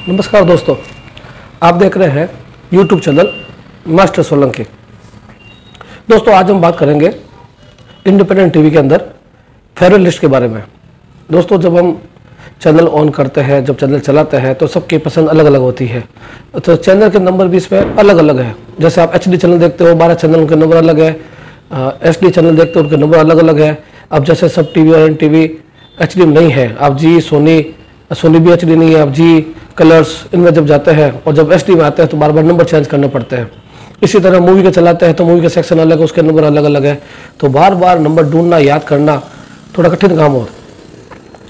नमस्कार दोस्तों, आप देख रहे हैं YouTube चैनल मास्टर सोलंकी। दोस्तों आज हम बात करेंगे इंडिपेंडेंट टीवी के अंदर फेवरेट लिस्ट के बारे में। दोस्तों जब हम चैनल ऑन करते हैं, जब चैनल चलाते हैं तो सबकी पसंद अलग अलग होती है। तो चैनल के नंबर भी इसमें अलग अलग है। जैसे आप HD चैनल देखते हो, 12 चैनल के नंबर अलग है। SD चैनल देखते हो, उनके नंबर अलग अलग है। अब जैसे सब टीवी और NTV HD में नहीं है, आप जी सोनी भी HD नहीं है, आप जी कलर्स इनमें जब जाते हैं और जब SD में आते हैं तो बार बार नंबर चेंज करने पड़ते हैं। इसी तरह मूवी के चलाते हैं तो मूवी का सेक्शन अलग है, उसके नंबर अलग अलग है। तो बार बार नंबर ढूंढना, याद करना थोड़ा कठिन काम हो।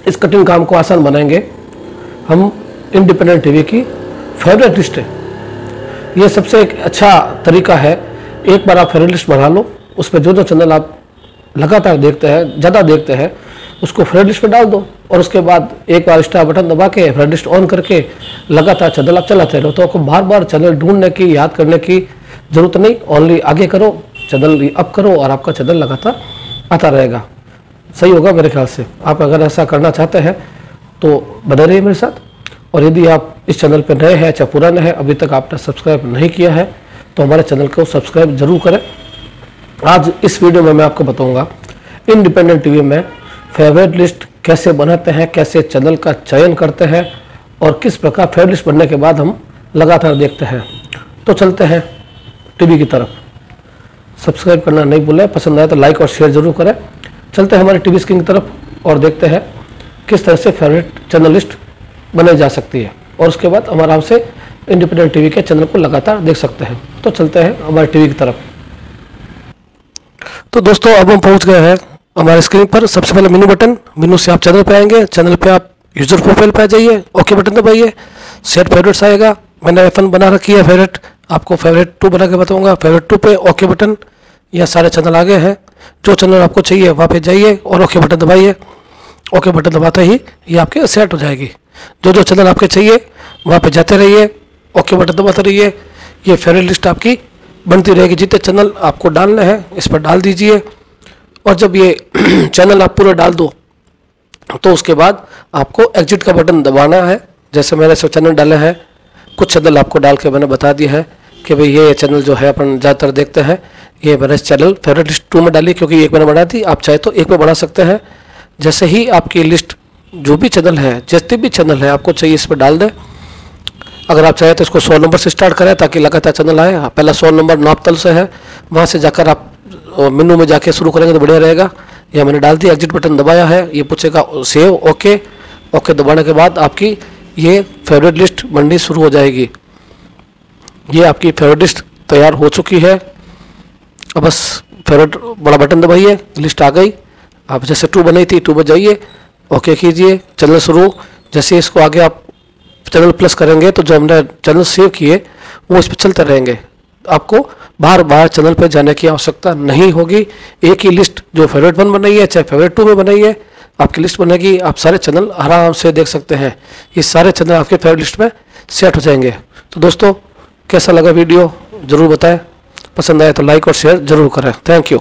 इस कठिन काम को आसान बनाएंगे हम इंडिपेंडेंट टीवी की फेवरेट लिस्ट है। ये सबसे एक अच्छा तरीका है। एक बार आप फेवरेट लिस्ट बना लो, उस पर जो जो चैनल आप लगातार देखते हैं, ज़्यादा देखते हैं, उसको फेवरेट लिस्ट पे डाल दो और उसके बाद एक बार स्टार बटन दबा के फेवरेट लिस्ट ऑन करके लगातार चैनल आप चलाते रहो। तो आपको बार बार चैनल ढूंढने की, याद करने की ज़रूरत नहीं। ओनली आगे करो, चैनल अप करो और आपका चैनल लगातार आता रहेगा। सही होगा मेरे ख्याल से। आप अगर ऐसा करना चाहते हैं तो बने रहिए मेरे साथ। और यदि आप इस चैनल पर नए हैं, चाहे पुराने हैं, अभी तक आपने सब्सक्राइब नहीं किया है तो हमारे चैनल को सब्सक्राइब जरूर करें। आज इस वीडियो में मैं आपको बताऊंगा इंडिपेंडेंट टीवी में फेवरेट लिस्ट कैसे बनाते हैं, कैसे चैनल का चयन करते हैं और किस प्रकार फेवरेट लिस्ट बनने के बाद हम लगातार देखते हैं। तो चलते हैं टीवी की तरफ। सब्सक्राइब करना नहीं भूलें, पसंद आए तो लाइक और शेयर जरूर करें। चलते हैं हमारे टीवी स्क्रीन की तरफ और देखते हैं किस तरह से फेवरेट चैनल लिस्ट बनाई जा सकती है और उसके बाद हम आराम से इंडिपेंडेंट टीवी के चैनल को लगातार देख सकते हैं। तो चलते हैं हमारे टीवी की तरफ। तो दोस्तों अब हम पहुंच गए हैं हमारे स्क्रीन पर। सबसे पहले मेनू बटन, मेनू से आप चैनल पे आएंगे। चैनल पे आप यूजर प्रोफाइल पे आ जाइए, ओके बटन दबाइए, सेट फेवरेट्स आएगा। मैंने F1 बना रखी है फेवरेट, आपको फेवरेट 2 बना के बताऊंगा। फेवरेट 2 पे ओके बटन, यह सारे चैनल आगे हैं। जो चैनल आपको चाहिए वहाँ पे जाइए और ओके बटन दबाइए। ओके बटन दबाते ही ये आपके सेट हो जाएगी। जो जो चैनल आपके चाहिए वहाँ पे जाते रहिए, ओके बटन दबाते रहिए। ये फेवरेट लिस्ट आपकी बनती रहेगी। जितने चैनल आपको डालने हैं इस पर डाल दीजिए और जब ये चैनल आप पूरे डाल दो तो उसके बाद आपको एग्जिट का बटन दबाना है। जैसे मैंने सब चैनल डाले हैं, कुछ चैनल आपको डाल के मैंने बता दिया है कि भाई ये चैनल जो है अपन ज़्यादातर देखते हैं, ये मैंने चैनल फेवरेट लिस्ट 2 में डाली क्योंकि एक मैंने बना दी। आप चाहे तो एक में बढ़ा सकते हैं। जैसे ही आपकी लिस्ट जो भी चैनल है, जितने भी चैनल है आपको चाहिए इस पर डाल दें। अगर आप चाहें तो इसको 100 नंबर से स्टार्ट करें ताकि लगातार चैनल आए। पहला 100 नंबर नापतल से है, वहाँ से जाकर आप मेनू में जाके शुरू करेंगे तो बढ़िया रहेगा। यह मैंने डाल दिया, एग्जिट बटन दबाया है। ये पूछेगा सेव, ओके। ओके दबाने के बाद आपकी ये फेवरेट लिस्ट बननी शुरू हो जाएगी। ये आपकी फेवरेट लिस्ट तैयार हो चुकी है। अब बस फेवरेट बड़ा बटन दबाइए, लिस्ट आ गई। आप जैसे 2 बनाई थी 2 में जाइए, ओके कीजिए, चैनल शुरू। जैसे इसको आगे आप चैनल प्लस करेंगे तो जो हमने चैनल सेव किए वो इस पर चलते रहेंगे। आपको बार बार चैनल पर जाने की आवश्यकता नहीं होगी। एक ही लिस्ट जो फेवरेट 1 बनाई है, चाहे फेवरेट 2 में बनाई है, आपकी लिस्ट बनेगी। आप सारे चैनल आराम से देख सकते हैं। ये सारे चैनल आपके फेवरेट लिस्ट में सेट हो जाएंगे। तो दोस्तों कैसा लगा वीडियो ज़रूर बताएं। पसंद आए तो लाइक और शेयर जरूर करें। Thank you.